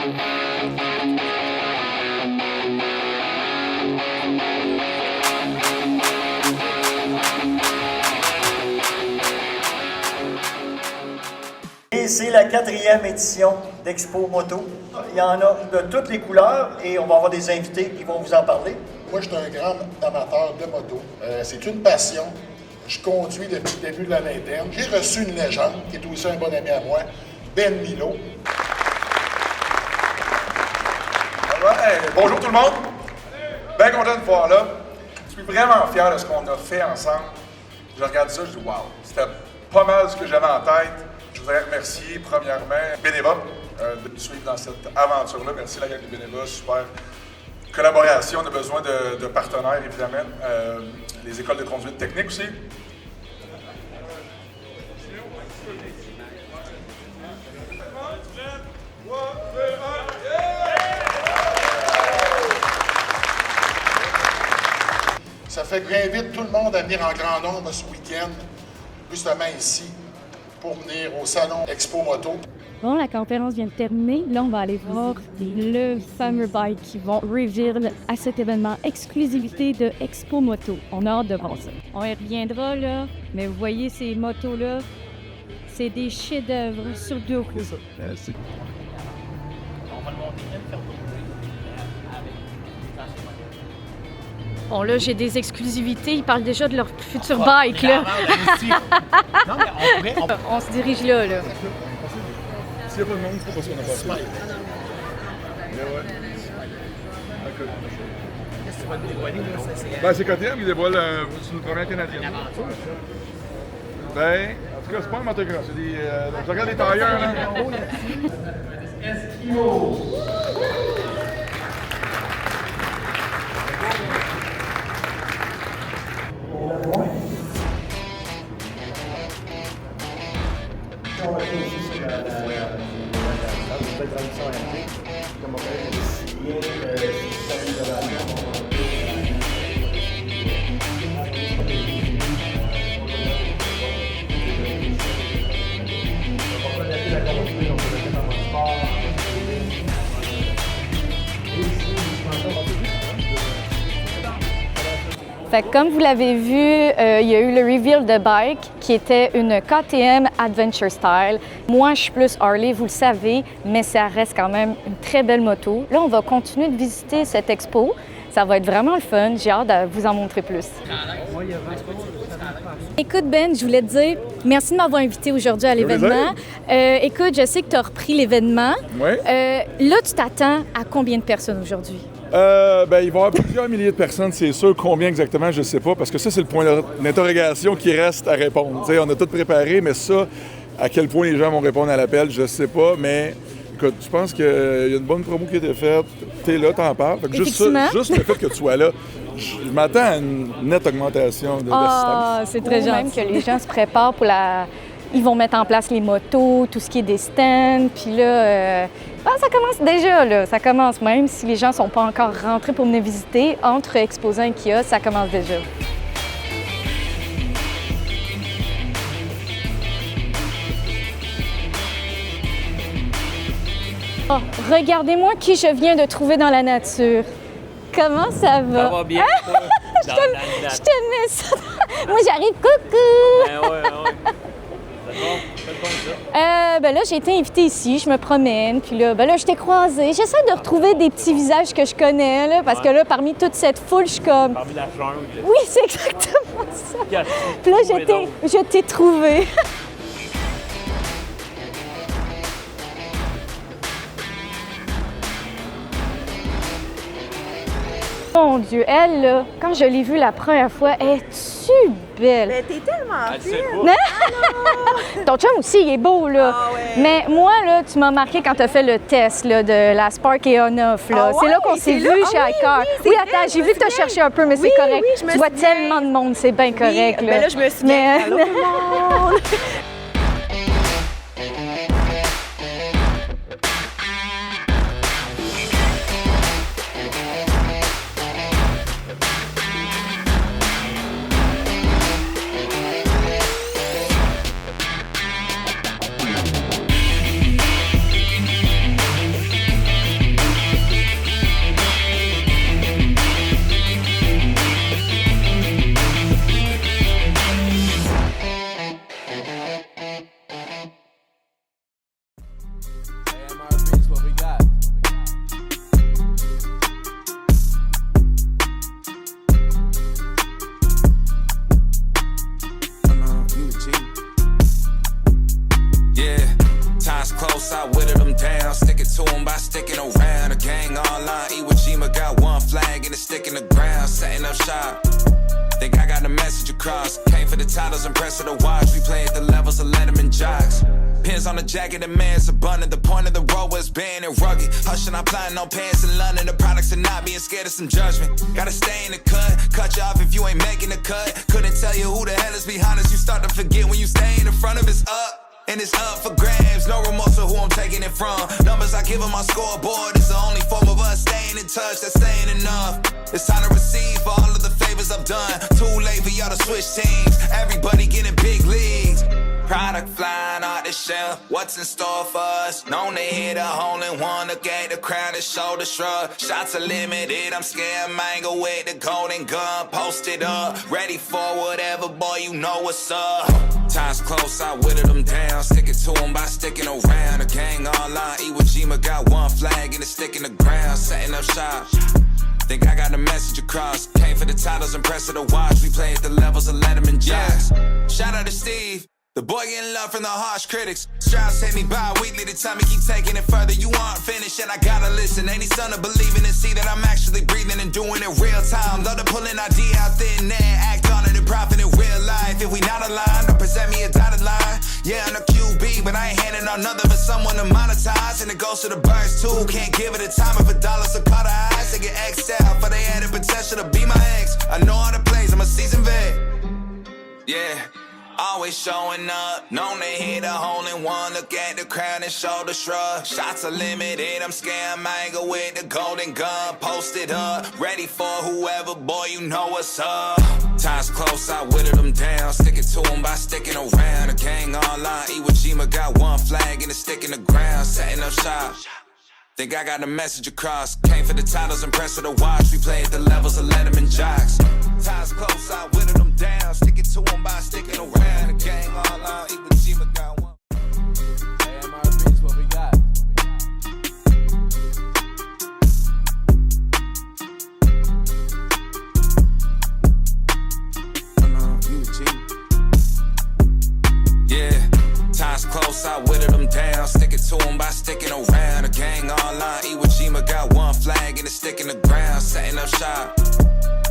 Et c'est la 4e édition d'Expo Moto. Il y en a de toutes les couleurs et on va avoir des invités qui vont vous en parler. Moi, je suis un grand amateur de moto. C'est une passion. Je conduis depuis le début de la vingtaine. J'ai reçu une légende qui est aussi un bon ami à moi, Ben Milo. Bonjour tout le monde. Bien content de voir là. Je suis vraiment fier de ce qu'on a fait ensemble. Je regarde ça, je dis wow, c'était pas mal ce que j'avais en tête. Je voudrais remercier premièrement Beneva de nous suivre dans cette aventure-là. Merci la gang de Beneva, super collaboration. On a besoin de partenaires évidemment. Les écoles de conduite technique aussi. Ça fait que j'invite tout le monde à venir en grand nombre ce week-end, justement ici, pour venir au salon Expo Moto. Bon, la conférence vient de terminer. Là, on va aller voir le fameux bike qui vont reveal à cet événement exclusivité de Expo Moto. On a hâte de voir ça. On y reviendra, là, mais vous voyez ces motos-là, c'est des chefs-d'œuvre sur deux roues. C'est ça. Merci. On va le monter, le faire tourner avec Bon, là, j'ai des exclusivités. Ils parlent déjà de leur futur bike, là. Non, mais on pourrait... On se dirige là, là. S'il n'y a pas de monde, c'est pas parce qu'on n'a pas fait. Mais ouais. Ben, c'est KTM qui dévoile c'est une première canadienne. Ben, en tout cas, c'est pas un motocross. C'est des. Je regarde les tailleurs, là. Fait que comme vous l'avez vu, il y a eu le reveal de bike qui était une KTM Adventure Style. Moi, je suis plus Harley, vous le savez, mais ça reste quand même une très belle moto. Là, on va continuer de visiter cette expo. Ça va être vraiment le fun. J'ai hâte de vous en montrer plus. Écoute, Ben, je voulais te dire merci de m'avoir invité aujourd'hui à l'événement. Écoute, je sais que tu as repris l'événement. Oui. Là, tu t'attends à combien de personnes aujourd'hui? Ben, il va y avoir plusieurs milliers de personnes, c'est sûr. Combien exactement, je ne sais pas, parce que ça, c'est le point d'interrogation qui reste à répondre. T'sais, on a tout préparé, mais ça, à quel point les gens vont répondre à l'appel, je ne sais pas, mais écoute, je pense qu'il y a une bonne promo qui a été faite. Tu es là, t'en parles. Fait que juste le fait que tu sois là, je m'attends à une nette augmentation d'assistance. Ah, c'est très gentil. Même que les gens se préparent pour la... Ils vont mettre en place les motos, tout ce qui est des stands, puis là... ça commence déjà, là. Ça commence même. Si les gens ne sont pas encore rentrés pour venir visiter, entre exposants et kiosques, ça commence déjà. Oh, regardez-moi qui je viens de trouver dans la nature. Comment ça va? Ça va bien. Je te mets ça. Moi, j'arrive. Coucou! Ouais. Ben là, j'ai été invitée ici, je me promène, puis là, je t'ai croisée. J'essaie de retrouver des petits visages que je connais, là, parce que là, parmi toute cette foule, je suis comme... Parmi la jungle. Oui, c'est exactement ça. Puis là, je t'ai trouvée. Mon Dieu, elle, là, quand je l'ai vue la première fois, es-tu belle? Mais t'es tellement fine! Ton chum aussi, il est beau, là. Ah ouais. Mais moi, là, tu m'as marqué quand tu as fait le test là, de la Spark et On-Off. Ah C'est là qu'on ouais, s'est c'est vu là? chez Ah iCar. oui, Oui, c'est attends, vrai, j'ai vu que tu as cherché un peu, mais c'est correct. je me Tu vois souviens. tellement de monde, c'est bien correct. Oui, Là. ben là, je me suis dit, allô tout le monde! AMRB's what we got. Time's close, I whittled them down. Sticking to them by sticking around. The gang online, Iwo Jima got one flag and it's sticking the ground. Setting up shop. Think I got the message across. Came for the titles, impressive to watch. We play at the levels of Letterman jocks. Pins on the jacket, the man's abundant. The point of the road was banned and rugged. Hushing, I'm plotting on pants in London. The products are not being scared of some judgment. Gotta stay in the cut. Cut you off if you ain't making the cut. Couldn't tell you who the hell is behind us. You start to forget when you stay in the front of it's up. And it's up for grabs, no remorse for who I'm taking it from. Numbers I give on my scoreboard is the only form of us staying in touch, that's saying enough. It's time to receive for all of the favors I've done. Too late for y'all to switch teams, everybody getting big leagues. Product flying out the shelf, what's in store for us? Known to hit a hole in one, look at the crowd and shoulder shrug. Shots are limited, I'm scared mango with the golden gun. Posted up, ready for whatever, boy, you know what's up. Time's close, I whittled them down. Sticking to them by sticking around. The gang online, Iwo Jima got one flag and it's sticking the ground. Setting up shop. Think I got the message across. Came for the titles, impressive to watch. We play at the levels of Letterman jocks. Shout out to Steve. The boy getting love from the harsh critics. Strauss hit me bi-weekly to tell me keep taking it further. You aren't finished and I gotta listen. Ain't son to believe in and see that I'm actually breathing and doing it real time. Love to pull an idea out there and there, act on it and profit in real life. If we not aligned, don't present me a dotted line. Yeah, I'm a QB, but I ain't handing out nothing for someone to monetize. And it goes to the birds too. Can't give it a time of $1, so cut her eyes. They get X'd out for they had the potential to be my ex. I know all the plays, I'm a seasoned vet. Yeah. Always showing up, known to hit a hole in one. Look at the crowd and shoulder shrug. Shots are limited, I'm scared mango with the golden gun. Posted up, ready for whoever, boy, you know what's up. Time's close, I whittled them down. Sticking to them by sticking around. The gang online, Iwo Jima got one flag and it's sticking the ground. Setting up shop. Think I got the message across. Came for the titles, impressive to watch. We play at the levels of Letterman jocks. Time's close, I whittled them down. Sticking to them by sticking around. The gang online, Iwo Jima got one. AMRB's what we got. Yeah. Time's close, I whittled them down. Sticking to them by sticking around. The gang online, Iwo Jima got one flag and it's sticking the ground. Setting up shop.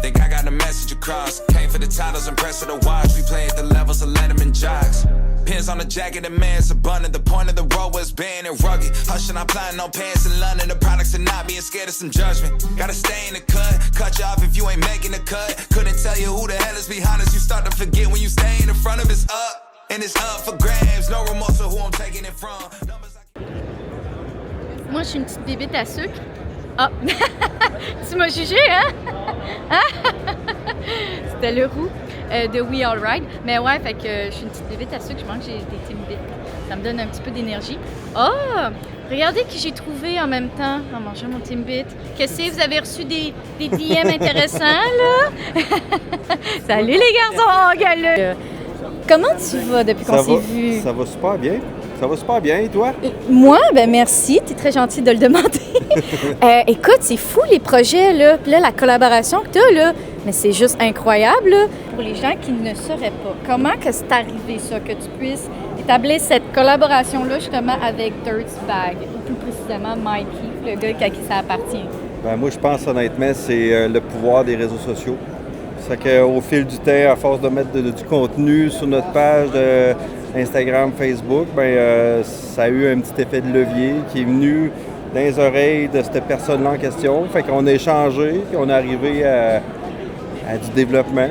Think I got the message across. Came for the titles, impressive to watch. We play at the levels of Letterman jocks. Pins on the jacket, the man's abundant. The point of the road was banned and rugged. Hushing, I'm plotting on pants in London. The products are not being scared of some judgment. Gotta stay in the cut. Cut you off if you ain't making the cut. Couldn't tell you who the hell is behind us. You start to forget when you stay in the front of it's up. And it's up for grabs. No remorse for who I'm taking it from. Moi, je suis une petite bébite à sucre. Ah! Tu m'as jugé, hein? C'était le roux de We All Ride. Mais ouais, fait que je suis une petite bébite à sucre. Je mange des Timbits. Ça me donne un petit peu d'énergie. Oh! Regardez qui j'ai trouvé en même temps en mangeant mon Timbit. Qu'est-ce que vous avez reçu des DM intéressants, là? Salut les garçons! Regarde-le! Comment tu vas depuis qu'on s'est vu? Ça va super bien. Ça va super bien, et toi? Moi, ben merci. T'es très gentil de le demander. Écoute, c'est fou les projets, là. Puis là, la collaboration que t'as, là, mais c'est juste incroyable, là. Pour les gens qui ne sauraient pas, comment que c'est arrivé, ça, que tu puisses établir cette collaboration-là, justement, avec Dirtbag, ou plus précisément Mikey, le gars à qui ça appartient? Ben, moi, je pense honnêtement, c'est le pouvoir des réseaux sociaux. C'est qu'au fil du temps, à force de mettre du contenu sur notre page Instagram, Facebook, ça a eu un petit effet de levier qui est venu dans les oreilles de cette personne-là en question. Fait qu'on a échangé, puis on est arrivé à du développement.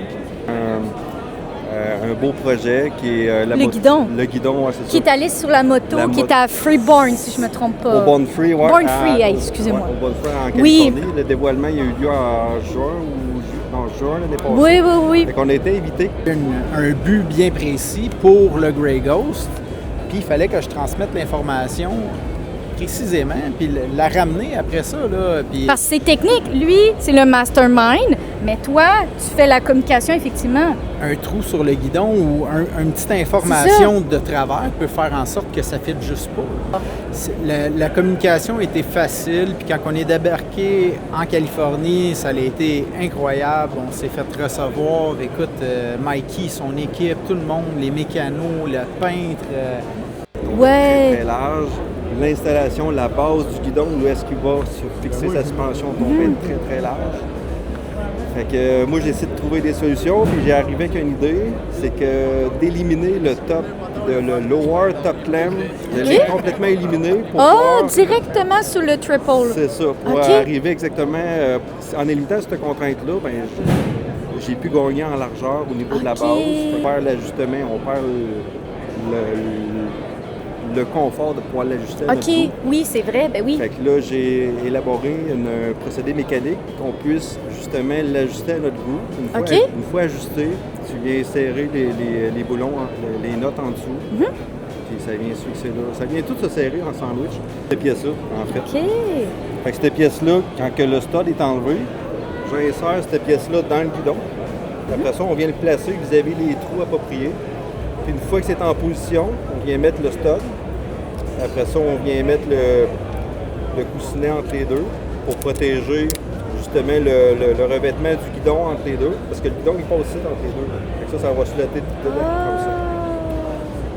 Un beau projet qui est le guidon. Le guidon, ouais, c'est ça. Qui est allé sur la moto, qui est à Freeborn, si je ne me trompe pas. Au Born Free, oui. Born Free, excusez-moi. Ouais, au Born Free en Californie. Oui. Le dévoilement, il y a eu lieu en juin l'année passée. Oui. Fait qu'on a été invités. Un but bien précis pour le Grey Ghost. Puis il fallait que je transmette l'information précisément, puis la ramener après ça. Là, puis... Parce que c'est technique. Lui, c'est le mastermind, mais toi, tu fais la communication, effectivement. Un trou sur le guidon ou une petite information de travers peut faire en sorte que ça ne fitte juste pas. La communication a été facile, puis quand on est débarqué en Californie, ça a été incroyable. On s'est fait recevoir. Écoute, Mikey, son équipe, tout le monde, les mécanos, le peintre. Ouais. Très large. L'installation, la base du guidon, où est-ce qu'il va se fixer sa suspension, tombe très très large. Fait que moi, j'ai essayé de trouver des solutions, puis j'ai arrivé avec une idée, c'est que d'éliminer le top, le lower top clamp, de les complètement éliminer pour pouvoir... directement sur le triple. C'est ça, pour arriver exactement... en élimitant cette contrainte-là, ben, j'ai pu gagner en largeur au niveau de la base. On perd l'ajustement, on perd le confort de pouvoir l'ajuster à notre goût. Oui, c'est vrai, ben oui. Fait que là, j'ai élaboré un procédé mécanique qu'on puisse justement l'ajuster à notre goût. Une fois ajusté, tu viens serrer les boulons, les notes en dessous. Puis ça vient se fixer là. Ça vient tout se serrer en sandwich. Cette pièce-là, en fait. Fait que cette pièce-là, quand que le stud est enlevé, j'insère cette pièce-là dans le guidon. Après ça, on vient le placer vis-à-vis les trous appropriés. Puis une fois que c'est en position, on vient mettre le stud. Après ça, on vient mettre le coussinet entre les deux pour protéger justement le revêtement du guidon entre les deux. Parce que le guidon, il passe aussi entre les deux. Fait que ça va flotter tout dedans comme ça.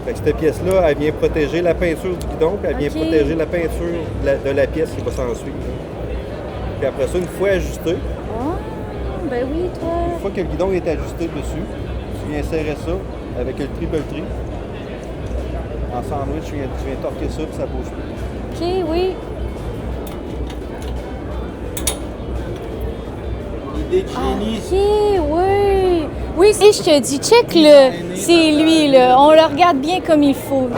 Fait que cette pièce-là, elle vient protéger la peinture du guidon, puis elle vient protéger la peinture de la pièce qui va s'en suivre. Puis après ça, une fois ajusté, une fois que le guidon est ajusté dessus, tu viens serrer ça avec le triple tri. En sandwich, tu viens torquer ça puis ça bouge plus. OK, oui. L'idée de génie. OK, oui. Oui, et je te dis, check-le. C'est lui, là. On le regarde bien comme il faut.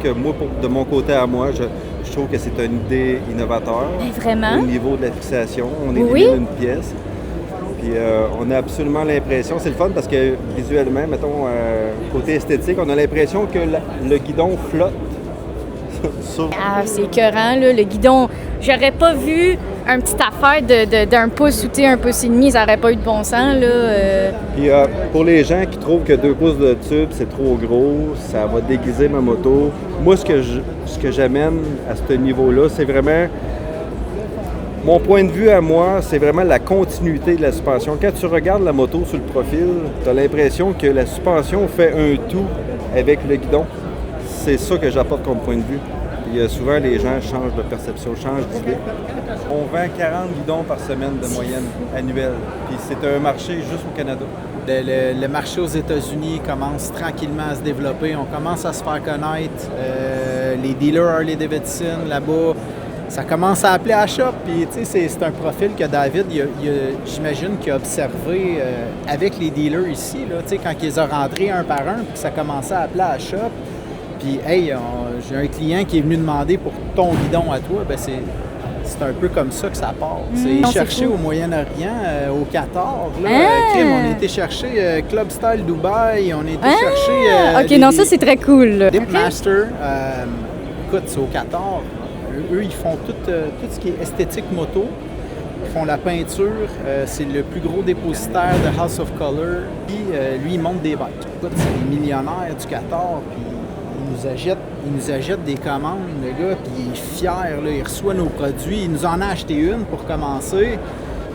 Que moi, de mon côté à moi, je trouve que c'est une idée innovateur. Vraiment? Au niveau de la fixation, on élimine une pièce. Puis on a absolument l'impression, c'est le fun parce que visuellement, mettons, côté esthétique, on a l'impression que le guidon flotte. C'est écœurant, là, le guidon. J'aurais pas vu une petite affaire d'un pouce ou un pouce et demi, ça n'aurait pas eu de bon sens, là. Puis pour les gens qui trouvent que 2 pouces de tube, c'est trop gros, ça va déguiser ma moto. Moi, ce que j'amène à ce niveau-là, c'est vraiment... Mon point de vue à moi, c'est vraiment la continuité de la suspension. Quand tu regardes la moto sur le profil, tu as l'impression que la suspension fait un tout avec le guidon. C'est ça que j'apporte comme point de vue. Puis souvent, les gens changent de perception, changent d'idée. On vend 40 guidons par semaine de moyenne annuelle. Puis c'est un marché juste au Canada. Le marché aux États-Unis commence tranquillement à se développer. On commence à se faire connaître. Les dealers Harley-Davidson là-bas, ça commence à appeler à la shop. Puis, tu sais, c'est un profil que David, j'imagine, qu'il a observé avec les dealers ici, là, tu sais, quand ils ont rentrés un par un, puis que ça commençait à appeler à la shop. Puis, hey, j'ai un client qui est venu demander pour ton guidon à toi, ben c'est un peu comme ça que ça part. C'est chercher au Moyen-Orient, au Qatar. Là, on a été chercher Club Style Dubaï, on a été chercher... OK, non, ça, c'est très cool. Dip Master, écoute, c'est au Qatar. Eux, ils font tout ce qui est esthétique moto. Ils font la peinture. C'est le plus gros dépositaire de House of Color. Puis, lui, il monte des bikes. Écoute, c'est les millionnaires du Qatar. Puis, il nous achète des commandes, le gars. Puis, il est fier. Là, il reçoit nos produits. Il nous en a acheté une pour commencer.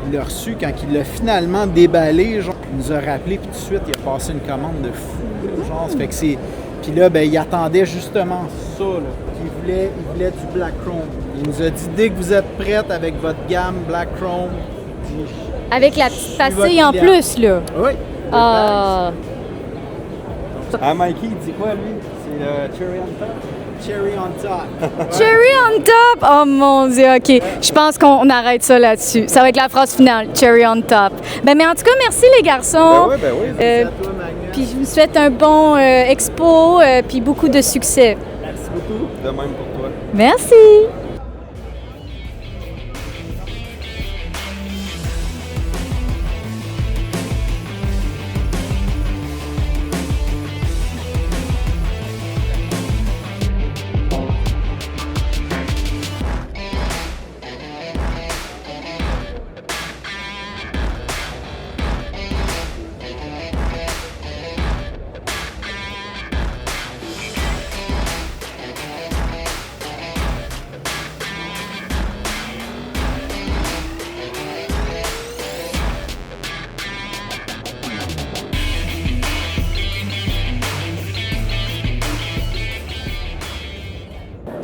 Il l'a reçu quand il l'a finalement déballé. Genre, il nous a rappelé. Puis, tout de suite, il a passé une commande de fou. Là, genre, ça fait que c'est... Puis là, ben, il attendait justement ça. Là. Il voulait du Black Chrome. Il nous a dit, dès que vous êtes prête avec votre gamme Black Chrome... Avec la petite pastille en plus, là. Oui. Ah, Mikey, il dit quoi, lui? C'est le Cherry on Top? Cherry on Top. Cherry on Top! Oh mon Dieu, OK. Je pense qu'on arrête ça là-dessus. Ça va être la phrase finale, Cherry on Top. Ben, mais en tout cas, merci les garçons. Ben oui. Merci à toi, Magnus. Puis je vous souhaite un bon expo, puis beaucoup de succès. Merci beaucoup. De même pour toi. Merci.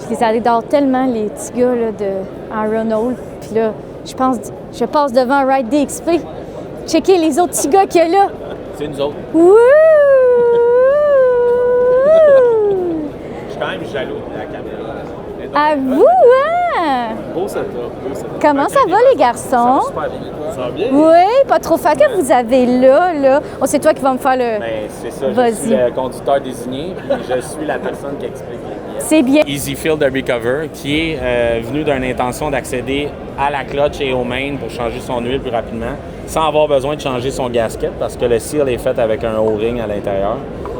Je les adore tellement, les petits gars là, de Iron Hall. Puis là, je passe devant Ride DXP. Checker les autres petits gars qu'il y a là. C'est nous autres. Wouh! Je suis quand même jaloux de la caméra. À vous, hein? Beau setup, beau setup. Comment ça va, les garçons? Ça va super bien. Ça va bien? Oui, pas trop fat que vous avez là. Oh, c'est toi qui vas me faire le... Ben, c'est ça, je Vas-y. suis le conducteur désigné, puis je suis la personne qui explique les pièces. C'est bien. Easy Field de Recover, qui est venu d'une intention d'accéder à la clutch et au main pour changer son huile plus rapidement, sans avoir besoin de changer son gasket, parce que le seal est fait avec un O-ring à l'intérieur.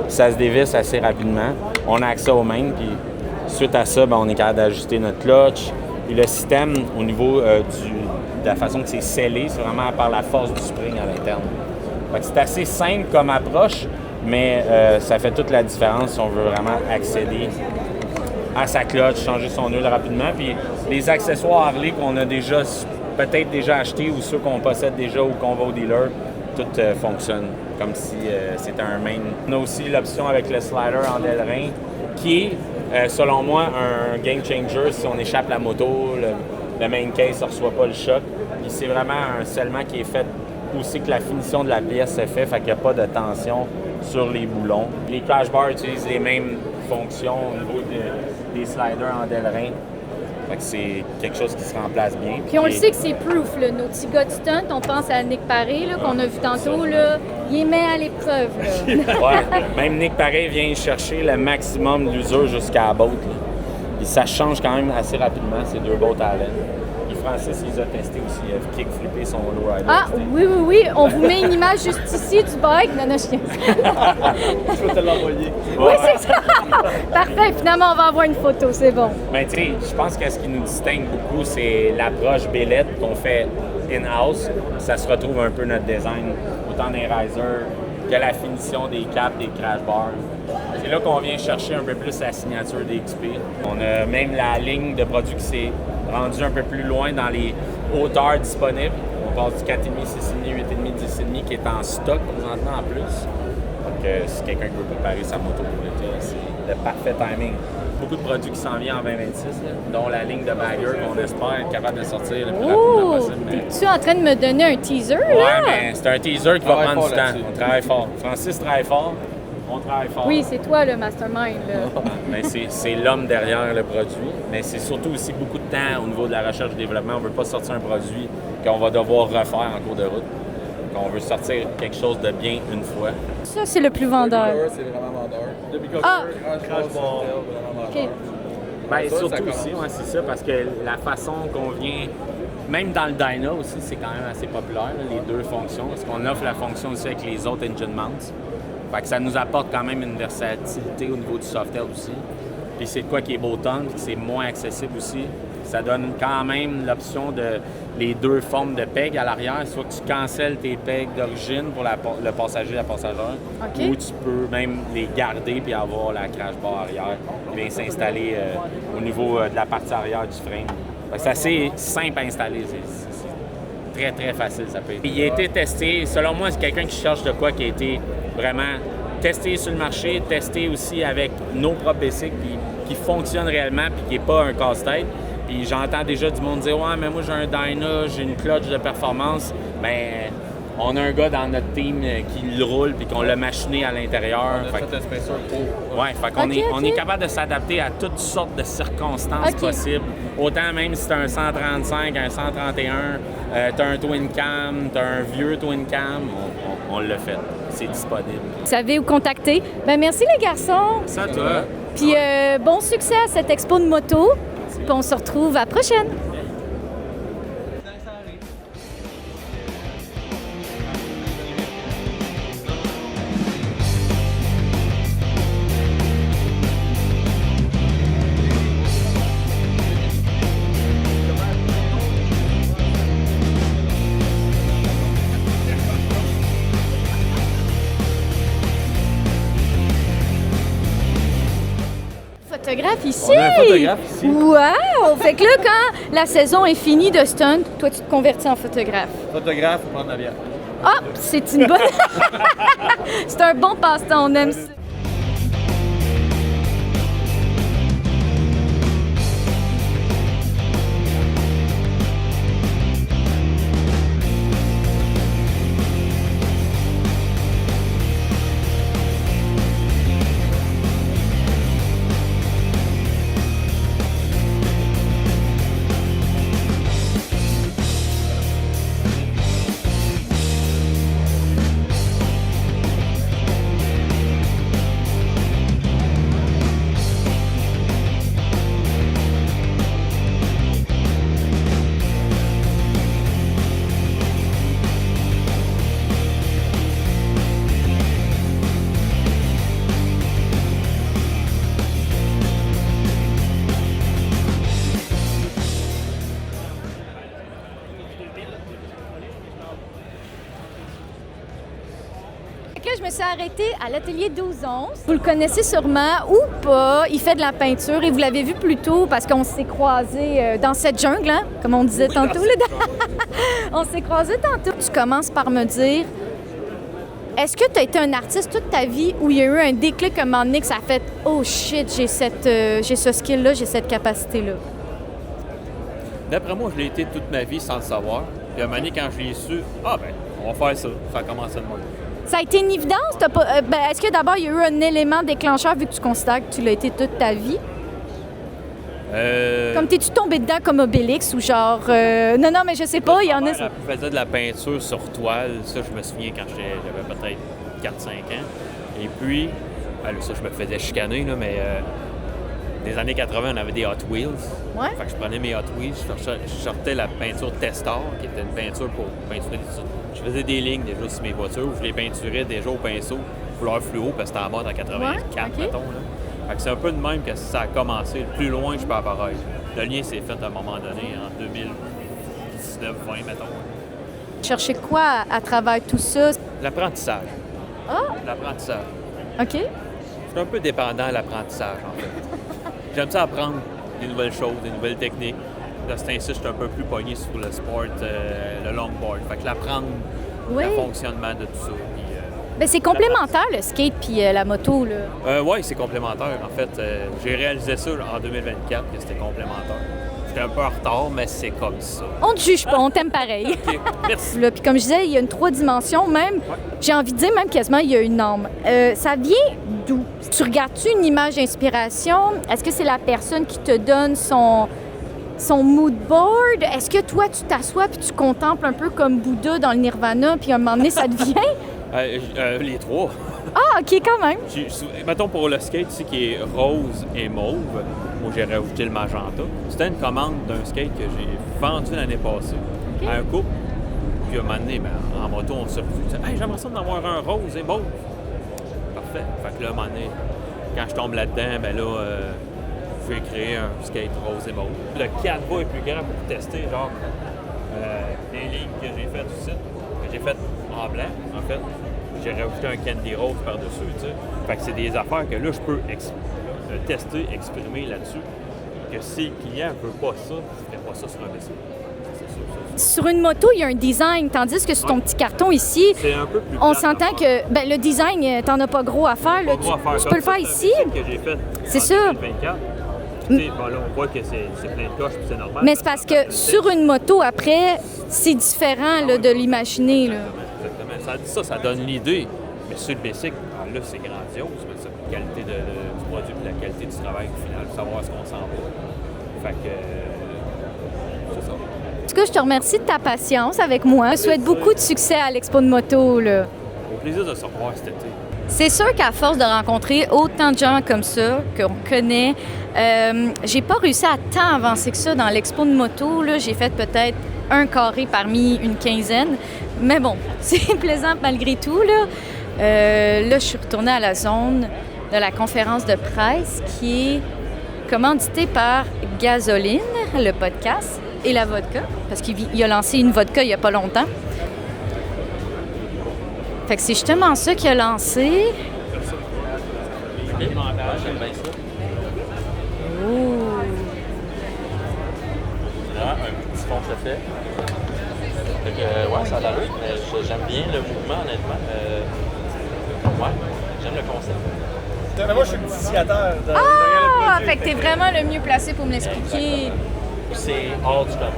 Ça se dévisse assez rapidement. On a accès au main, puis suite à ça, ben, on est capable d'ajuster notre clutch. Puis le système, au niveau de la façon que c'est scellé, c'est vraiment par la force du spring à l'interne. Fait que c'est assez simple comme approche, mais ça fait toute la différence si on veut vraiment accéder à sa clutch, changer son huile rapidement. Puis les accessoires Harley qu'on a déjà peut-être déjà achetés ou ceux qu'on possède déjà ou qu'on va au dealer, tout fonctionne comme si c'était un main. On a aussi l'option avec le slider en Delrin qui est, selon moi, un game changer si on échappe la moto, le main case ne reçoit pas le choc. Puis c'est vraiment un scellement qui est fait aussi que la finition de la pièce est faite, fait qu'il n'y a pas de tension sur les boulons. Les crash bars utilisent les mêmes fonctions au niveau des sliders en Delrin. Fait que c'est quelque chose qui se remplace bien. Puis on le sait que c'est proof, là. Nos petits gars de stunt, on pense à Nick Paré, là, qu'on a vu tantôt, là, il les met à l'épreuve. Ouais, même Nick Paré vient chercher le maximum d'usure jusqu'à la botte. Là. Et ça change quand même assez rapidement, ces deux bottes à laine. Puis Francis, il les a testés aussi. Il a kick-flippé son lowrider. Ah, oui. On vous met une image juste ici du bike. Non, je viens. Je vais te l'envoyer. Oui, c'est ça. Parfait. Finalement, on va avoir une photo. C'est bon. Mais tu sais, je pense que ce qui nous distingue beaucoup, c'est l'approche bellette qu'on fait in-house. Ça se retrouve un peu notre design, autant des risers que la finition des caps, des crash bars. C'est là qu'on vient chercher un peu plus la signature d'XP. On a même la ligne de produits qui s'est rendue un peu plus loin dans les hauteurs disponibles. On passe du 4,5, 6,5, 8,5, 10,5 qui est en stock présentement en plus. Donc, si quelqu'un veut préparer sa moto pour l'été, c'est le parfait timing. Beaucoup de produits qui s'en viennent en 2026, là, dont la ligne de bagger qu'on espère être capable de sortir le plus rapidement possible. Es-tu en train de me donner un teaser, là? Ouais, mais c'est un teaser qui va prendre du temps. On travaille fort. Francis travaille fort. On travaille fort. Oui, c'est toi le mastermind. Là. Mais c'est l'homme derrière le produit. Mais c'est surtout aussi beaucoup de temps au niveau de la recherche et développement. On ne veut pas sortir un produit qu'on va devoir refaire en cours de route. On veut sortir quelque chose de bien une fois. Ça, c'est le plus vendeur. C'est vraiment vendeur. Ah! Crash Bar. OK. Ben, surtout aussi, ouais, c'est ça, parce que la façon qu'on vient, même dans le Dyna aussi, c'est quand même assez populaire, là, les deux fonctions, parce qu'on offre la fonction aussi avec les autres engine mounts. Fait que ça nous apporte quand même une versatilité au niveau du softail aussi. Puis c'est de quoi qui est beau tongue, puis c'est moins accessible aussi. Ça donne quand même l'option de les deux formes de peg à l'arrière, soit que tu cancelles tes pegs d'origine pour le passager et la passagère, OK. ou tu peux même les garder puis avoir la crash bar arrière qui vient s'installer au niveau de la partie arrière du frame. Fait que c'est assez simple à installer. C'est très, très facile, ça peut être. Il a été testé, selon moi, c'est quelqu'un qui cherche de quoi qui a été vraiment testé sur le marché, testé aussi avec nos propres bicycles, puis qui fonctionne réellement, puis qui n'est pas un casse-tête. Puis j'entends déjà du monde dire « Ouais, mais moi j'ai un Dyna, j'ai une clutch de performance. » Bien, on a un gars dans notre team qui le roule puis qu'on l'a machiné à l'intérieur. On a fait un spacer pour. Ouais, fait qu'on on est capable de s'adapter à toutes sortes de circonstances possibles. Autant même si tu as un 135, un 131, tu as un twin cam, tu as un vieux twin cam, on l'a fait. C'est disponible. Vous savez où contacter. Ben merci les garçons. Ça, toi. Puis bon succès à cette expo de moto. Puis on se retrouve à la prochaine. Photographe ici. On a un photographe ici. Wow! Fait que là, quand la saison est finie de stunt, toi, tu te convertis en photographe. Photographe pour prendre l'avion. Ah! C'est une bonne... C'est un bon passe-temps, on aime ça. je me suis arrêtée à l'atelier 12-11. Vous le connaissez sûrement ou pas. Il fait de la peinture et vous l'avez vu plus tôt parce qu'on s'est croisés dans cette jungle, hein, comme on disait tantôt. On s'est croisés tantôt. Tu commences par me dire, est-ce que tu as été un artiste toute ta vie où il y a eu un déclic à un moment donné que ça a fait « Oh shit, j'ai ce skill-là, j'ai cette capacité-là ». D'après moi, je l'ai été toute ma vie sans le savoir. Puis à un moment donné, quand je l'ai su, on va faire ça. Ça a commencé de moi. Ça a été une évidence? Est-ce que d'abord, il y a eu un élément déclencheur vu que tu considères que tu l'as été toute ta vie? Comme t'es-tu tombé dedans comme Obélix ou genre... Non, mais je sais pas, il y en a... Je faisais de la peinture sur toile. Ça, je me souviens quand j'avais peut-être 4-5 ans. Et puis, ça, je me faisais chicaner, là, mais... Des années 80, on avait des Hot Wheels. Ouais. Fait que je prenais mes Hot Wheels, je sortais la peinture Testor, qui était une peinture pour peinturer des... Je faisais des lignes déjà sur mes voitures, je les peinturais déjà au pinceau, couleur fluo, parce que c'était en mode en 84, mettons. Là. Fait que c'est un peu de même que ça a commencé. Le plus loin, je peux apparaître. Le lien s'est fait à un moment donné, en 2019-20, mettons. Chercher quoi à travers tout ça? L'apprentissage. Ah! L'apprentissage. OK. Je suis un peu dépendant à l'apprentissage, en fait. J'aime ça apprendre des nouvelles choses, des nouvelles techniques. De ce temps-ci, je suis un peu plus pogné sur le sport, le longboard. Fait que l'apprendre, le fonctionnement de tout ça. Puis, c'est complémentaire, le skate puis la moto, là. Oui, c'est complémentaire. En fait, j'ai réalisé ça en 2024, que c'était complémentaire. J'étais un peu en retard, mais c'est comme ça. On te juge pas, on t'aime pareil. OK, merci. Puis comme je disais, il y a une 3 dimensions, même. J'ai envie de dire, même quasiment, il y a une âme. Ça vient d'où? Tu regardes-tu une image d'inspiration? Est-ce que c'est la personne qui te donne son mood board? Est-ce que toi, tu t'assois puis tu contemples un peu comme Bouddha dans le Nirvana, puis à un moment donné, ça te vient? Les trois. Ah, OK, quand même. Mettons pour le skate ici qui est rose et mauve, moi j'ai rajouté le magenta. C'était une commande d'un skate que j'ai vendu l'année passée à un couple. Puis à un moment donné, en moto, on s'est dit « Hey, j'aimerais ça d'en avoir un rose et mauve. » Parfait. Fait que là, à un moment donné, quand je tombe là-dedans, je vais créer un skate rose et mauve. Le canevas est plus grand pour tester, genre, les lignes que j'ai faites ici, que j'ai faites en blanc, en fait. J'ai rajouté un candy rose par-dessus, tu sais. Fait que c'est des affaires que là, je peux tester, exprimer là-dessus. Que si le client ne veut pas ça, il ne fait pas ça sur un vaisseau. Sur une moto, il y a un design, tandis que sur ton petit carton ici, c'est un peu plus on s'entend que le design, t'en as pas gros à faire. Là. Tu peux le faire ici. C'est ça. 2024. Bon, là, on voit que c'est plein de coches, puis c'est normal. Mais c'est parce que sur une moto, après, c'est différent là, de l'imaginer. Exactement. Ça donne l'idée. Mais sur le basic, là, c'est grandiose. Mais ça, la qualité du produit et la qualité du travail au final, savoir ce qu'on s'en va. Fait que c'est ça. En tout cas, je te remercie de ta patience avec moi. Je souhaite beaucoup de succès à l'Expo de moto. Là. Au plaisir de se revoir cet été. C'est sûr qu'à force de rencontrer autant de gens comme ça, qu'on connaît, j'ai pas réussi à tant avancer que ça dans l'Expo de moto. Là. J'ai fait peut-être un carré parmi une quinzaine. Mais bon, c'est plaisant malgré tout. Là, je suis retournée à la zone de la conférence de presse qui est commanditée par Gasoline, le podcast, et la vodka, parce qu'il a lancé une vodka il n'y a pas longtemps. Fait que c'est justement ça qu'il a lancé. J'aime bien ça. Oh! Là, un petit fond de fait. Fait que, ça a l'allure. J'aime bien le mouvement, honnêtement. J'aime le concept. Moi, je suis le initiateur de Ah! Fait que t'es vraiment le mieux placé pour me l'expliquer. C'est hors du commun.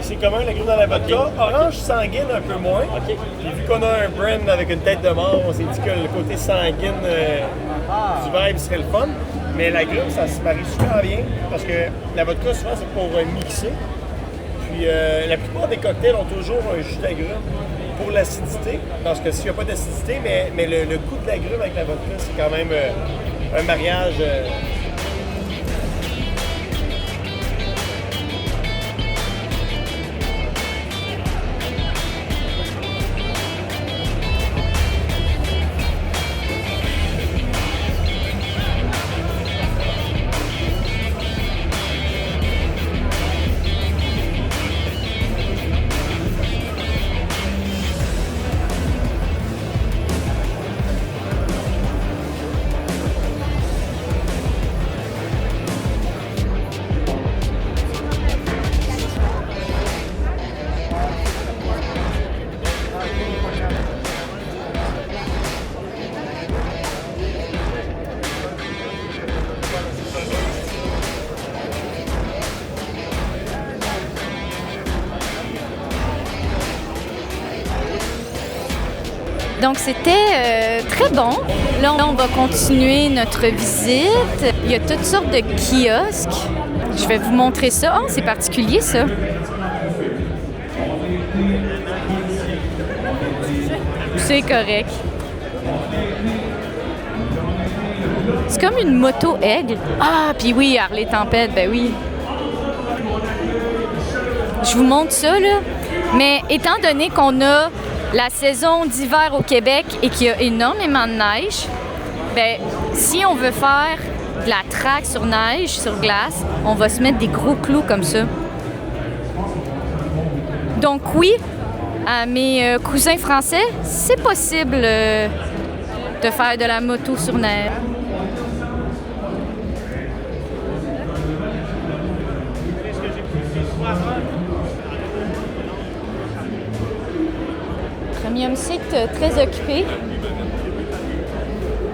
C'est commun, le groupe dans la vodka. Orange sanguine, un peu moins. Okay. Et vu qu'on a un brand avec une tête de mort, on s'est dit que le côté sanguine du vibe serait le fun. Mais la grume, ça se marie super bien parce que la vodka, souvent, c'est pour mixer. Puis la plupart des cocktails ont toujours un jus d'agrumes pour l'acidité. Parce que s'il n'y a pas d'acidité, mais le goût de l'agrume avec la vodka, c'est quand même un mariage. Donc, c'était très bon. Là, on va continuer notre visite. Il y a toutes sortes de kiosques. Je vais vous montrer ça. Oh, c'est particulier, ça. C'est correct. C'est comme une moto aigle. Ah, puis oui, Harley Tempête, ben oui. Je vous montre ça, là. Mais étant donné qu'on a la saison d'hiver au Québec et qu'il y a énormément de neige, ben si on veut faire de la track sur neige, sur glace, on va se mettre des gros clous comme ça. Donc oui, à mes cousins français, c'est possible de faire de la moto sur neige. Premium site très occupé,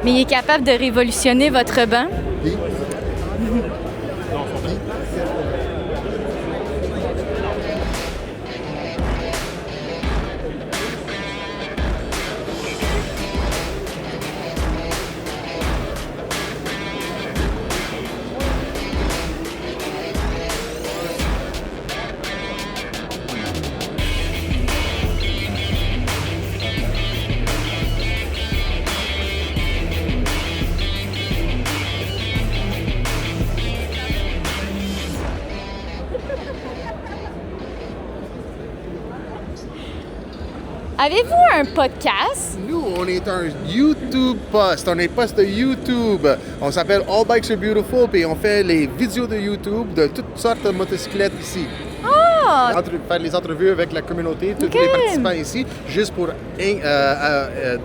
mais il est capable de révolutionner votre banc. Oui. Avez-vous un podcast? Nous, on est un YouTube post. On est post de YouTube. On s'appelle All Bikes Are Beautiful, puis on fait les vidéos de YouTube de toutes sortes de motocyclettes ici. Ah! Faire les entrevues avec la communauté, tous les participants ici, juste pour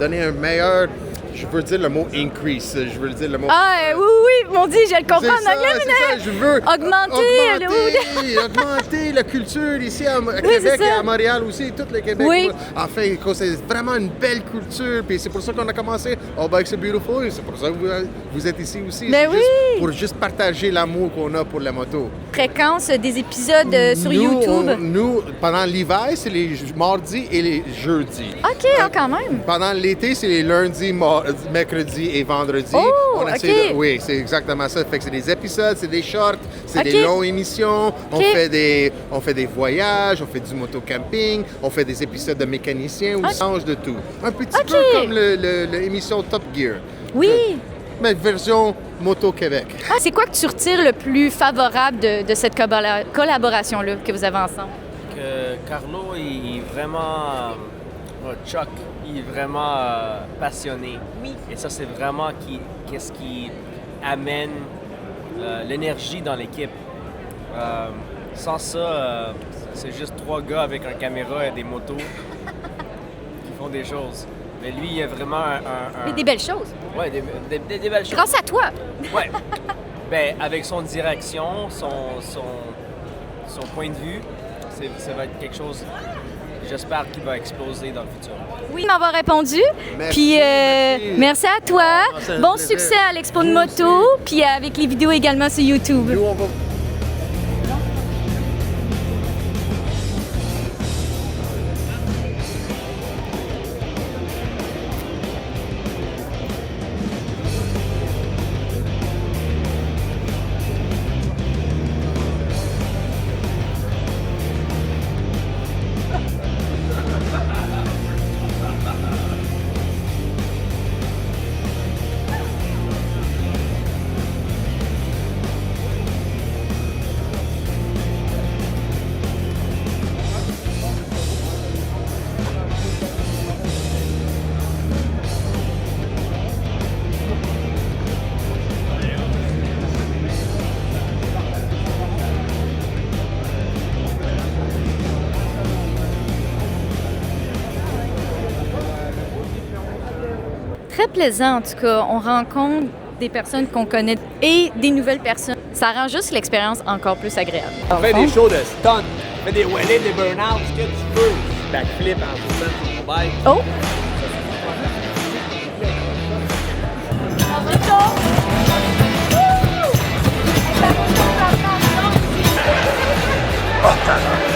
donner un meilleur... Je veux dire le mot increase. Je veux dire le mot. Ah, oui, mon Dieu, je le comprends en anglais, mais je veux augmenter la culture ici à Québec et à Montréal aussi, tout le Québec. Oui. Enfin, c'est vraiment une belle culture, puis c'est pour ça qu'on a commencé All Bikes Are Beautiful, et c'est pour ça que vous êtes ici aussi. Ben oui. Pour juste partager l'amour qu'on a pour la moto. Fréquence des épisodes sur YouTube. Nous, pendant l'hiver, c'est les mardis et les jeudis. OK, quand même. Pendant l'été, c'est les lundis, mercredi et vendredi. Oh, oui, c'est exactement ça. Fait que c'est des épisodes, c'est des shorts, c'est des longues émissions. On fait des voyages, on fait du moto-camping, on fait des épisodes de mécaniciens, on change de tout. Un petit peu comme l'émission Top Gear. Oui. Mais version Moto Québec. Ah, c'est quoi que tu retires le plus favorable de cette collaboration-là que vous avez ensemble? Que Carlo est vraiment... Chuck, il est vraiment passionné. Oui. Et ça, c'est vraiment qu'est-ce qui amène l'énergie dans l'équipe. Sans ça, c'est juste 3 gars avec un caméra et des motos qui font des choses. Mais lui, il y a vraiment Mais des belles choses. Oui, des belles choses. Grâce à toi. Oui. Ben, avec son direction, son point de vue, ça va être quelque chose, j'espère, qui va exploser dans le futur. Oui, m'avoir répondu. Merci, Puis merci à toi. Bon succès à l'Expo de moto, puis avec les vidéos également sur YouTube. Nous, on va... Très plaisant, en tout cas. On rencontre des personnes qu'on connaît et des nouvelles personnes. Ça rend juste l'expérience encore plus agréable. On fait des shows de stunt, on fait des wheelies, des burn-out, ce que tu veux. Backflip en poussant sur ton bike. Oh! Oh,